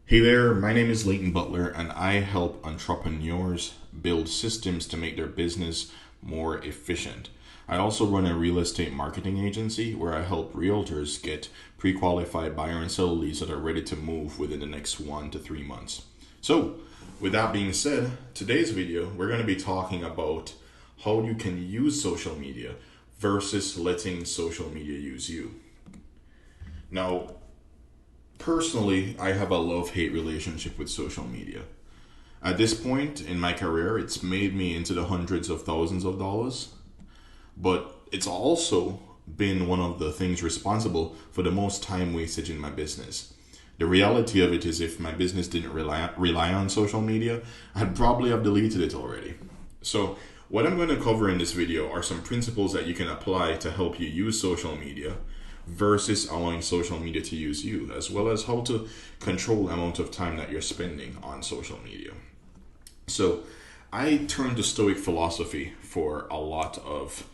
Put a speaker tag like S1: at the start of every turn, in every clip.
S1: Hey there, my name is Leighton Butler, and I help entrepreneurs build systems to make their business more efficient. I also run a real estate marketing agency where I help realtors get pre qualified buyer and seller leads that are ready to move within the next 1 to 3 months. So, with that being said, today's video we're going to be talking about how you can use social media versus letting social media use you. Now, personally, I have a love-hate relationship with social media. At this point in my career, it's made me into the hundreds of thousands of dollars, but it's also been one of the things responsible for the most time wastage in my business. The reality of it is, if my business didn't rely on social media, I'd probably have deleted it already. So what I'm going to cover in this video are some principles that you can apply to help you use social media versus allowing social media to use you, as well as how to control the amount of time that you're spending on social media. So I turn to Stoic philosophy for a lot of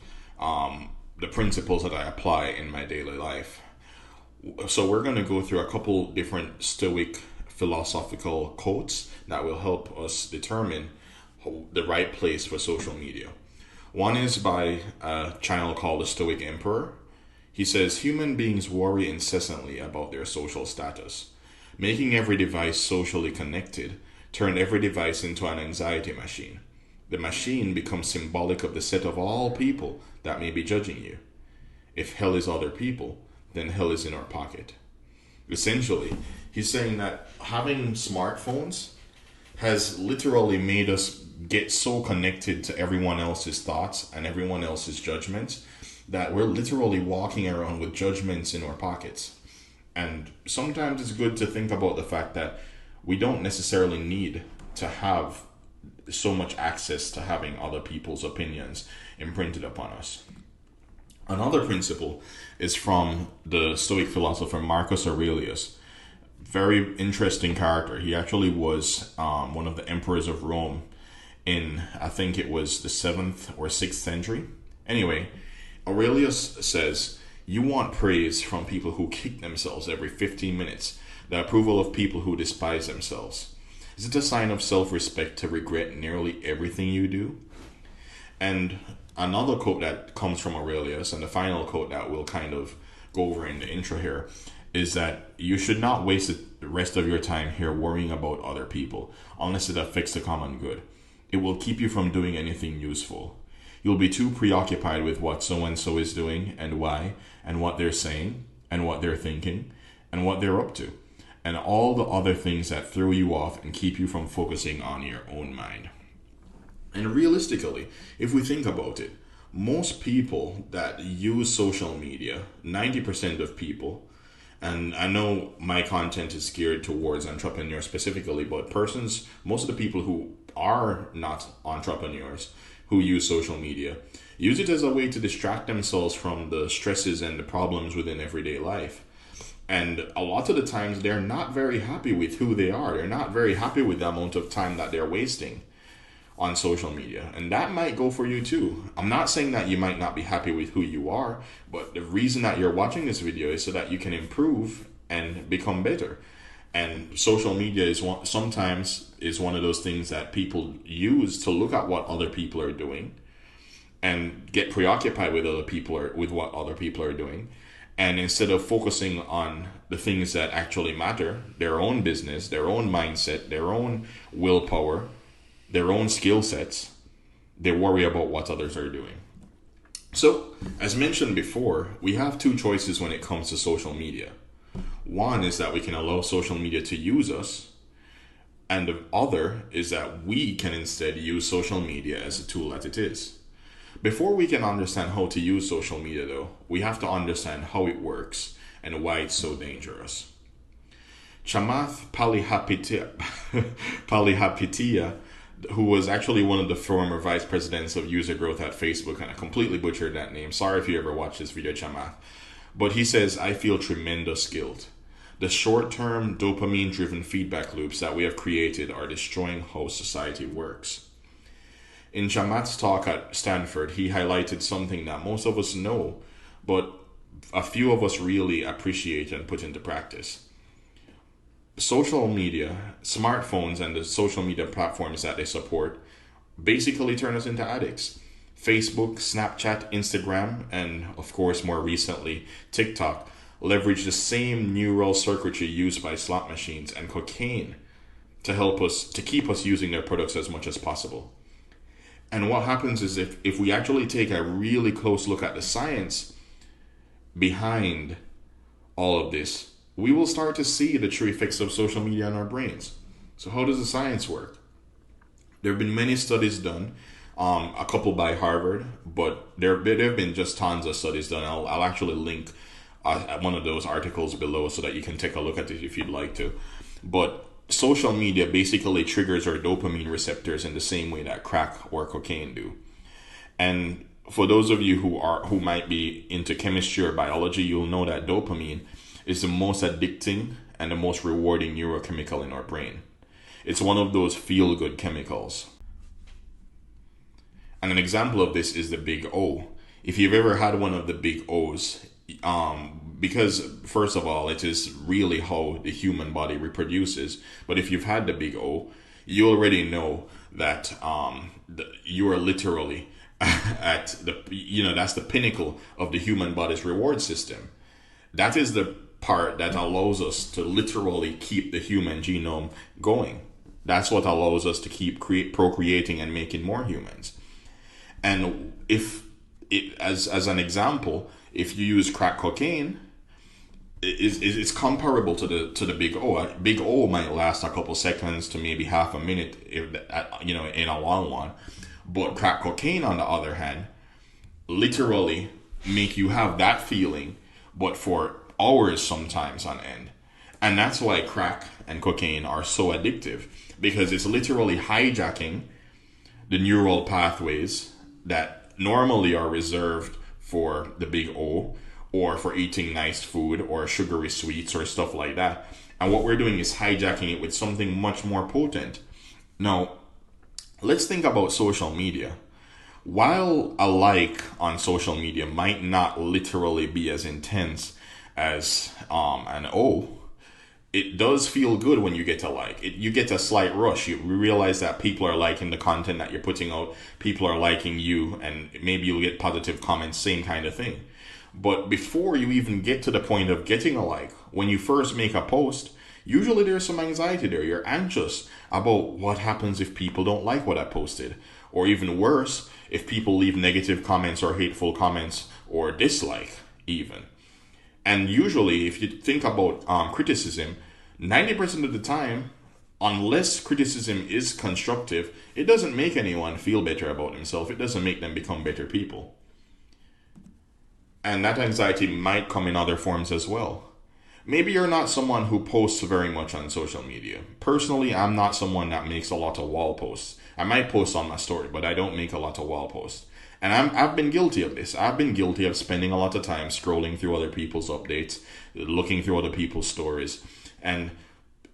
S1: the principles that I apply in my daily life. So we're going to go through a couple different Stoic philosophical quotes that will help us determine the right place for social media. One is by a child called the Stoic Emperor. He says, human beings worry incessantly about their social status. Making every device socially connected turned every device into an anxiety machine. The machine becomes symbolic of the set of all people that may be judging you. If hell is other people, then hell is in our pocket. Essentially, he's saying that having smartphones has literally made us get so connected to everyone else's thoughts and everyone else's judgments that we're literally walking around with judgments in our pockets. And sometimes it's good to think about the fact that we don't necessarily need to have so much access to having other people's opinions imprinted upon us. Another principle is from the Stoic philosopher Marcus Aurelius. Very interesting character. He actually was one of the emperors of Rome in, I think it was the 7th or 6th century. Anyway, Aurelius says, you want praise from people who kick themselves every 15 minutes, the approval of people who despise themselves. Is it a sign of self-respect to regret nearly everything you do? And another quote that comes from Aurelius, and the final quote that we'll kind of go over in the intro here, is that you should not waste the rest of your time here worrying about other people unless it affects the common good. It will keep you from doing anything useful. You'll be too preoccupied with what so-and-so is doing and why, and what they're saying, and what they're thinking, and what they're up to, and all the other things that throw you off and keep you from focusing on your own mind. And realistically, if we think about it, most people that use social media, 90% of people, and I know my content is geared towards entrepreneurs specifically, but most of the people who are not entrepreneurs who use social media use it as a way to distract themselves from the stresses and the problems within everyday life. And a lot of the times they're not very happy with who they are. They're not very happy with the amount of time that they're wasting on social media. And that might go for you too. I'm not saying that you might not be happy with who you are, but the reason that you're watching this video is so that you can improve and become better. And social media is sometimes one of those things that people use to look at what other people are doing and get preoccupied with what other people are doing. And instead of focusing on the things that actually matter, their own business, their own mindset, their own willpower, their own skill sets, they worry about what others are doing. So, as mentioned before, we have two choices when it comes to social media. One is that we can allow social media to use us, and the other is that we can instead use social media as a tool that it is. Before we can understand how to use social media, though, we have to understand how it works and why it's so dangerous. Chamath Palihapitiya, who was actually one of the former vice presidents of user growth at Facebook, and I completely butchered that name. Sorry if you ever watched this video, Chamath. But he says, I feel tremendous guilt. The short-term dopamine-driven feedback loops that we have created are destroying how society works. In Chamath's talk at Stanford, he highlighted something that most of us know, but a few of us really appreciate and put into practice. social media, smartphones, and the social media platforms that they support basically turn us into addicts. Facebook, Snapchat, Instagram, and of course, more recently, TikTok leverage the same neural circuitry used by slot machines and cocaine to keep us using their products as much as possible. And what happens is if we actually take a really close look at the science behind all of this, we will start to see the true effects of social media on our brains. So how does the science work? There have been many studies done, a couple by Harvard, but there have been just tons of studies done. I'll actually link one of those articles below so that you can take a look at it if you'd like to. But social media basically triggers our dopamine receptors in the same way that crack or cocaine do. And for those of you who might be into chemistry or biology, you'll know that dopamine is the most addicting and the most rewarding neurochemical in our brain. It's one of those feel-good chemicals. And an example of this is the big O. If you've ever had one of the big O's, because first of all, it is really how the human body reproduces. But if you've had the big O, you already know that you are literally at that's the pinnacle of the human body's reward system. That is the part that allows us to literally keep the human genome going. That's what allows us to keep procreating and making more humans. And as an example, if you use crack cocaine, it's comparable to the big O. A big O might last a couple seconds to maybe half a minute, in a long one. But crack cocaine, on the other hand, literally make you have that feeling, but for hours sometimes on end. And that's why crack and cocaine are so addictive, because it's literally hijacking the neural pathways that normally are reserved for the big O or for eating nice food or sugary sweets or stuff like that. And what we're doing is hijacking it with something much more potent. Now, let's think about social media. While a like on social media might not literally be as intense as an O, it does feel good when you get a like. You get a slight rush. You realize that people are liking the content that you're putting out. People are liking you, and maybe you'll get positive comments, same kind of thing. But before you even get to the point of getting a like, when you first make a post, usually there's some anxiety there. You're anxious about what happens if people don't like what I posted. Or even worse, if people leave negative comments or hateful comments or dislike even. And usually, if you think about criticism, 90% of the time, unless criticism is constructive, it doesn't make anyone feel better about themselves. It doesn't make them become better people. And that anxiety might come in other forms as well. Maybe you're not someone who posts very much on social media. Personally, I'm not someone that makes a lot of wall posts. I might post on my story, but I don't make a lot of wall posts. And I've been guilty of this. I've been guilty of spending a lot of time scrolling through other people's updates, looking through other people's stories. And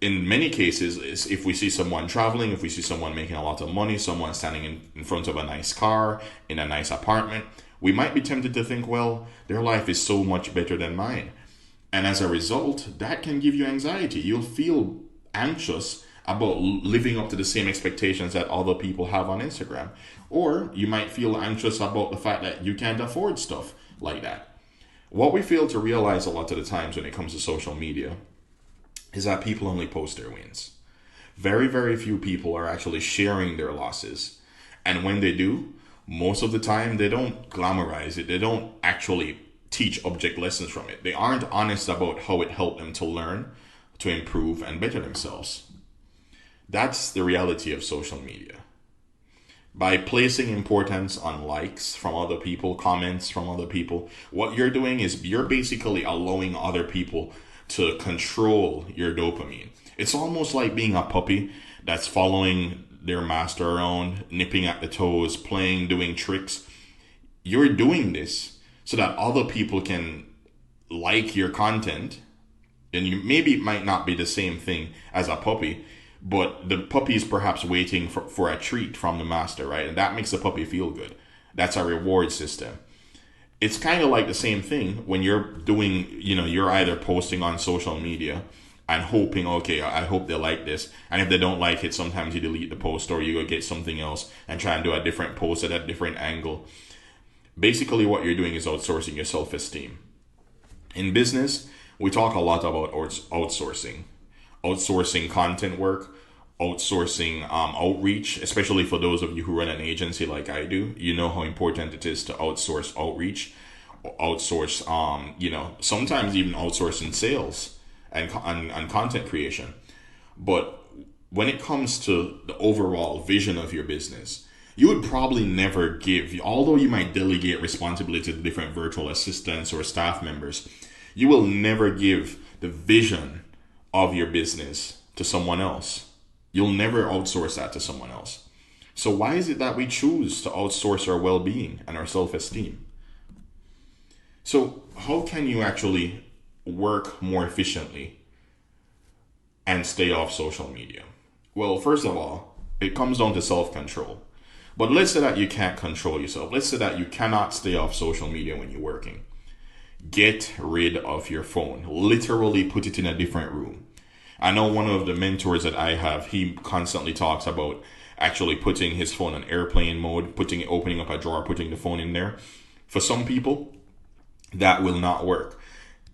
S1: in many cases, if we see someone traveling, if we see someone making a lot of money, someone standing in front of a nice car, in a nice apartment, we might be tempted to think, well, their life is so much better than mine. And as a result, that can give you anxiety. You'll feel anxious about living up to the same expectations that other people have on Instagram. Or you might feel anxious about the fact that you can't afford stuff like that. What we fail to realize a lot of the times when it comes to social media is that people only post their wins. Very, very few people are actually sharing their losses. And when they do, most of the time they don't glamorize it. They don't actually teach object lessons from it. They aren't honest about how it helped them to learn, to improve, and better themselves. That's the reality of social media. By placing importance on likes from other people, comments from other people, what you're doing is you're basically allowing other people to control your dopamine. It's almost like being a puppy that's following their master around, nipping at the toes, playing, doing tricks. You're doing this so that other people can like your content. And maybe it might not be the same thing as a puppy, but the puppy is perhaps waiting for a treat from the master, right? And that makes the puppy feel good. That's a reward system. It's kind of like the same thing when you're doing, you're either posting on social media and hoping, okay, I hope they like this. And if they don't like it, sometimes you delete the post or you go get something else and try and do a different post at a different angle. Basically, what you're doing is outsourcing your self-esteem. In business, we talk a lot about outsourcing content work, outsourcing outreach, especially for those of you who run an agency like I do. You know how important it is to outsource outreach, outsource, sometimes even outsourcing sales and content creation. But when it comes to the overall vision of your business, you would probably never give, although you might delegate responsibility to different virtual assistants or staff members, you will never give the vision of your business to someone else. You'll never outsource that to someone else. So why is it that we choose to outsource our well-being and our self-esteem? So how can you actually work more efficiently and stay off social media? Well, first of all, it comes down to self-control. But let's say that you can't control yourself. Let's say that you cannot stay off social media when you're working. Get rid of your phone. Literally put it in a different room. I know one of the mentors that I have, he constantly talks about actually putting his phone on airplane mode, opening up a drawer, putting the phone in there. For some people, that will not work.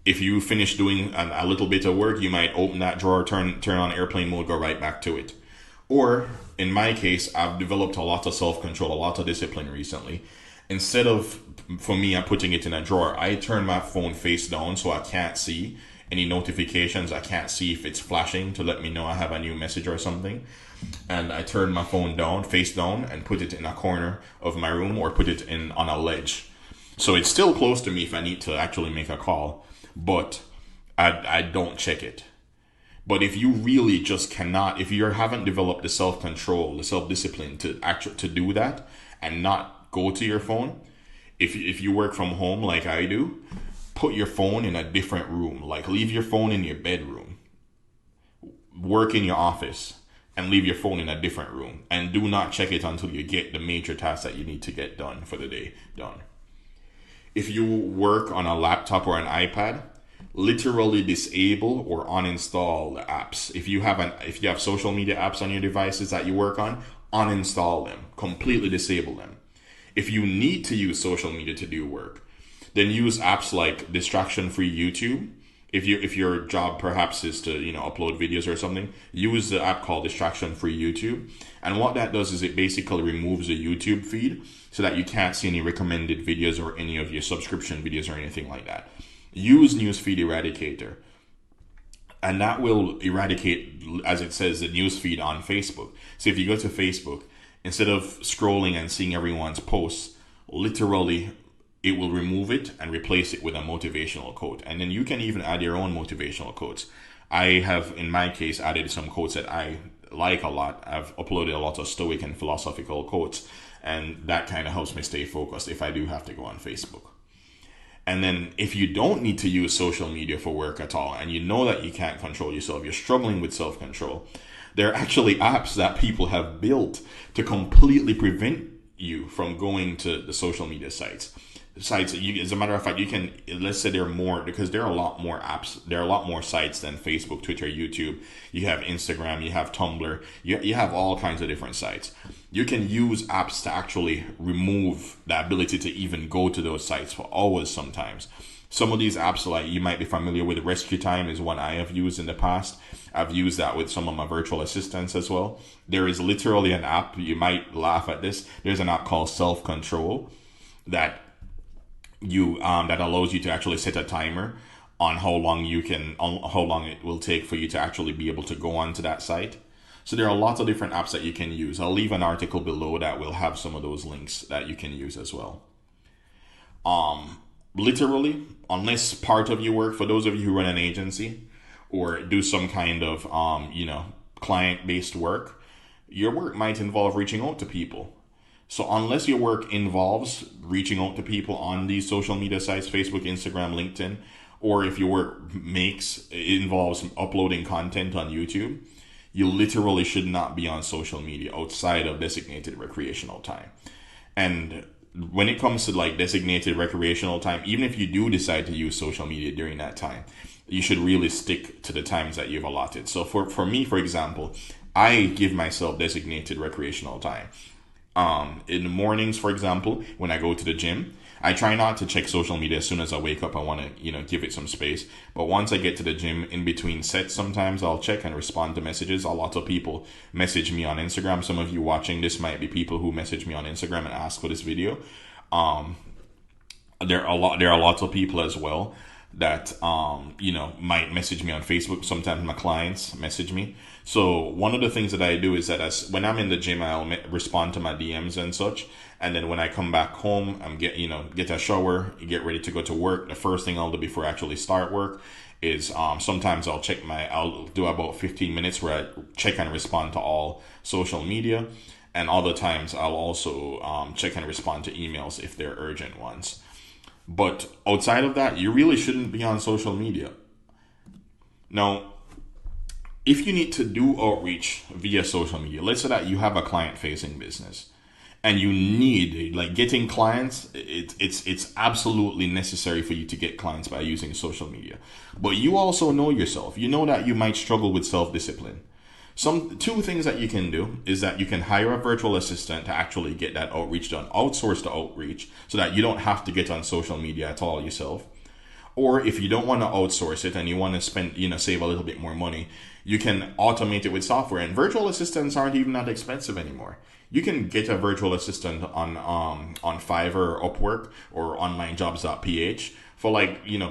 S1: If you finish doing a little bit of work, you might open that drawer, turn on airplane mode, go right back to it. Or in my case, I've developed a lot of self-control, a lot of discipline recently. Instead of, for me, I'm putting it in a drawer, I turn my phone face down so I can't see any notifications. I can't see if it's flashing to let me know I have a new message or something. And I turn my phone down, face down, and put it in a corner of my room or put it on a ledge. So it's still close to me if I need to actually make a call, but I don't check it. But if you really just cannot, if you haven't developed the self-control, the self-discipline to do that and not go to your phone, if you work from home like I do, put your phone in a different room. Like leave your phone in your bedroom, work in your office, and leave your phone in a different room. And do not check it until you get the major tasks that you need to get done for the day done. If you work on a laptop or an iPad, literally disable or uninstall the apps. If you have social media apps on your devices that you work on, uninstall them, completely disable them. If you need to use social media to do work, then use apps like distraction-free YouTube. If your job perhaps is to upload videos or something, use the app called distraction-free YouTube. And what that does is it basically removes the YouTube feed so that you can't see any recommended videos or any of your subscription videos or anything like that. Use Newsfeed Eradicator, and that will eradicate, as it says, the newsfeed on Facebook. So if you go to Facebook, instead of scrolling and seeing everyone's posts, literally it will remove it and replace it with a motivational quote. And then you can even add your own motivational quotes. I have, in my case, added some quotes that I like a lot. I've uploaded a lot of stoic and philosophical quotes, and that kind of helps me stay focused if I do have to go on Facebook. And then if you don't need to use social media for work at all, and you know that you can't control yourself, you're struggling with self-control, there are actually apps that people have built to completely prevent you from going to the social media sites. As a matter of fact, you can, let's say there are more, because there are a lot more apps, there are a lot more sites than Facebook, Twitter, YouTube. You have Instagram, you have Tumblr, you have all kinds of different sites. You can use apps to actually remove the ability to even go to those sites for hours sometimes. Some of these apps, like you might be familiar with, Rescue Time is one I have used in the past. I've used that with some of my virtual assistants as well. There is literally an app, you might laugh at this, there's an app called Self Control that that allows you to actually set a timer on how long it will take for you to actually be able to go onto that site. So there are lots of different apps that you can use. I'll leave an article below that will have some of those links that you can use as well. Literally, unless part of your work, for those of you who run an agency or do some kind of client-based work, your work might involve reaching out to people. So unless your work involves reaching out to people on these social media sites, Facebook, Instagram, LinkedIn, or if your work involves uploading content on YouTube, you literally should not be on social media outside of designated recreational time. And when it comes to like designated recreational time, even if you do decide to use social media during that time, you should really stick to the times that you've allotted. So for me, for example, I give myself designated recreational time. In the mornings, for example, when I go to the gym, I try not to check social media as soon as I wake up. I want to, give it some space. But once I get to the gym, in between sets, sometimes I'll check and respond to messages. A lot of people message me on Instagram. Some of you watching this might be people who message me on Instagram and ask for this video. There are lots of people as well that might message me on Facebook. Sometimes my clients message me. So one of the things that I do is that when I'm in the gym, I'll respond to my DMs and such. And then when I come back home, I'm get a shower, get ready to go to work. The first thing I'll do before I actually start work is sometimes I'll do about 15 minutes where I check and respond to all social media. And other times I'll also check and respond to emails if they're urgent ones. But outside of that, you really shouldn't be on social media. Now, if you need to do outreach via social media, let's say that you have a client-facing business and you need, like, getting clients, it's absolutely necessary for you to get clients by using social media. But you also know yourself. You know that you might struggle with self-discipline. Two things that you can do is that you can hire a virtual assistant to actually get that outreach done. Outsource the outreach so that you don't have to get on social media at all yourself. Or if you don't want to outsource it and you want to save a little bit more money, you can automate it with software. And virtual assistants aren't even that expensive anymore. You can get a virtual assistant on Fiverr or Upwork or onlinejobs.ph for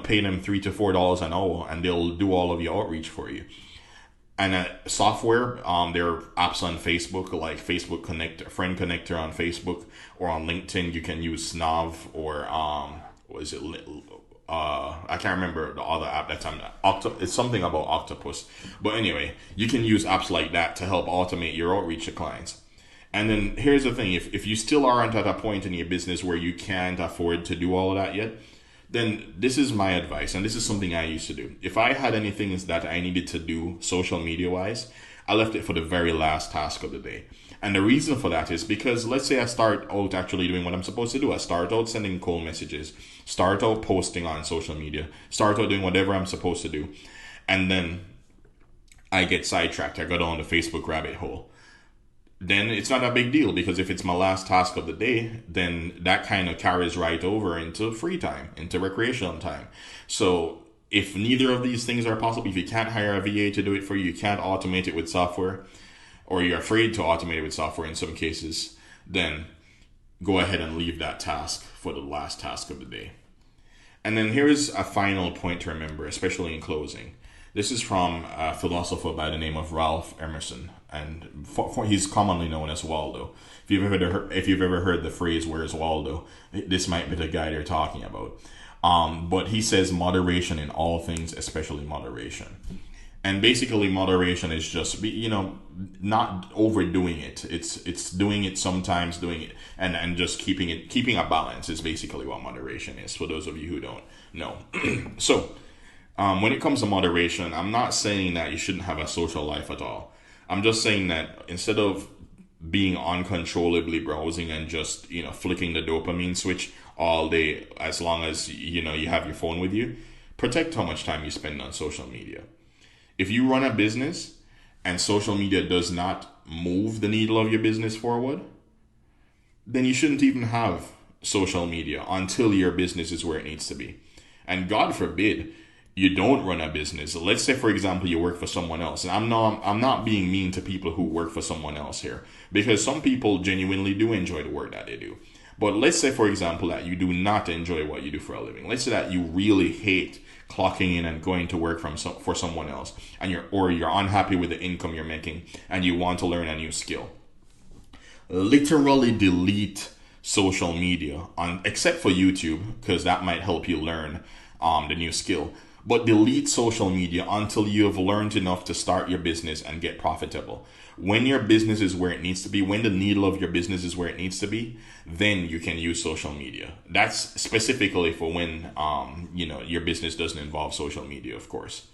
S1: pay them $3 to $4 an hour, and they'll do all of your outreach for you. And software, there are apps on Facebook, like Facebook Connect, Friend Connector on Facebook, or on LinkedIn. You can use Snav or I can't remember the other app that's on it's something about Octopus. But anyway, you can use apps like that to help automate your outreach to clients. And then here's the thing: if you still aren't at a point in your business where you can't afford to do all of that yet, then this is my advice, and this is something I used to do. If I had anything that I needed to do social media wise, I left it for the very last task of the day. And the reason for that is because, let's say I start out actually doing what I'm supposed to do. I start out sending cold messages, start out posting on social media, start out doing whatever I'm supposed to do. And then I get sidetracked. I go down the Facebook rabbit hole. Then it's not a big deal, because if it's my last task of the day, then that kind of carries right over into free time, into recreational time. So if neither of these things are possible, if you can't hire a VA to do it for you, you can't automate it with software, or you're afraid to automate it with software in some cases, then go ahead and leave that task for the last task of the day. And then here's a final point to remember, especially in closing. This is from a philosopher by the name of Ralph Emerson, and he's commonly known as Waldo. If you've ever heard the phrase "Where's Waldo?", this might be the guy they're talking about. But he says moderation in all things, especially moderation. And basically, moderation is just not overdoing it. It's doing it sometimes, doing it and just keeping a balance is basically what moderation is. For those of you who don't know, so. When it comes to moderation, I'm not saying that you shouldn't have a social life at all. I'm just saying that instead of being uncontrollably browsing and just, flicking the dopamine switch all day, as long as, you have your phone with you, protect how much time you spend on social media. If you run a business and social media does not move the needle of your business forward, then you shouldn't even have social media until your business is where it needs to be. And God forbid you don't run a business. Let's say, for example, you work for someone else. And I'm not being mean to people who work for someone else here, because some people genuinely do enjoy the work that they do. But let's say, for example, that you do not enjoy what you do for a living. Let's say that you really hate clocking in and going to work for someone else, and you're unhappy with the income you're making, and you want to learn a new skill. Literally delete social media, except for YouTube, because that might help you learn the new skill. But delete social media until you have learned enough to start your business and get profitable. When your business is where it needs to be, when the needle of your business is where it needs to be, then you can use social media. That's specifically for when your business doesn't involve social media, of course.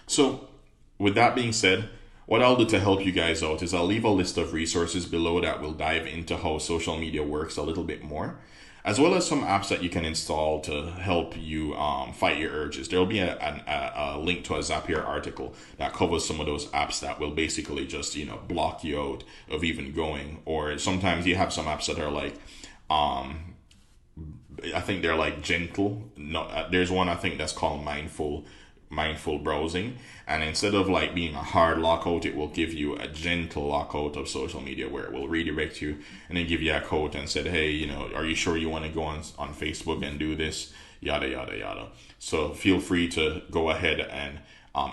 S1: So with that being said, what I'll do to help you guys out is I'll leave a list of resources below that will dive into how social media works a little bit more. as well as some apps that you can install to help you fight your urges. There will be a link to a Zapier article that covers some of those apps that will basically just, block you out of even going. Or sometimes you have some apps that are like, I think they're like gentle. No, there's one I think that's called mindful browsing, and instead of like being a hard lockout, it will give you a gentle lockout of social media, where it will redirect you and then give you a code and said, hey, are you sure you want to go on Facebook and do this, yada yada yada. So feel free to go ahead and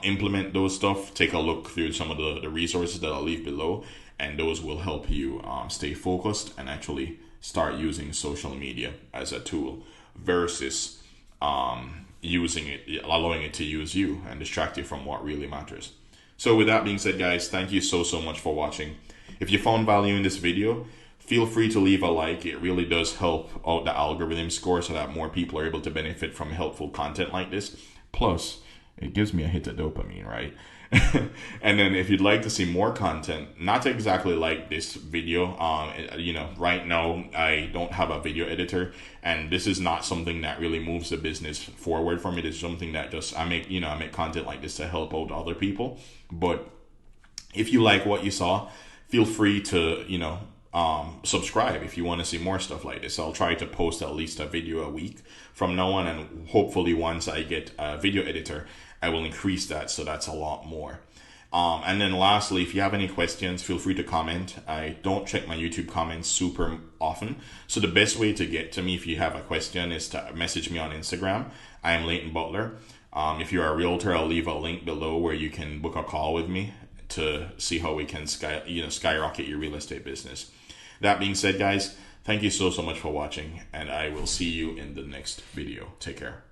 S1: implement those stuff. Take a look through some of the resources that I'll leave below, and those will help you stay focused and actually start using social media as a tool versus allowing it to use you and distract you from what really matters. So with that being said, guys, thank you so much for watching. If you found value in this video, feel free to leave a like. It really does help out the algorithm score so that more people are able to benefit from helpful content like this. Plus, it gives me a hit of dopamine, right? And then if you'd like to see more content, not exactly like this video, right now I don't have a video editor, and this is not something that really moves the business forward for me. It's something that just I make content like this to help out other people. But if you like what you saw, feel free to subscribe if you want to see more stuff like this. I'll try to post at least a video a week from now on, and hopefully once I get a video editor, I will increase that, so that's a lot more. And then lastly, if you have any questions, feel free to comment. I don't check my YouTube comments super often, so the best way to get to me if you have a question is to message me on Instagram. I am Leighton Butler. If you're a realtor, I'll leave a link below where you can book a call with me to see how we can skyrocket your real estate business. That being said, guys, thank you so much for watching, and I will see you in the next video. Take care.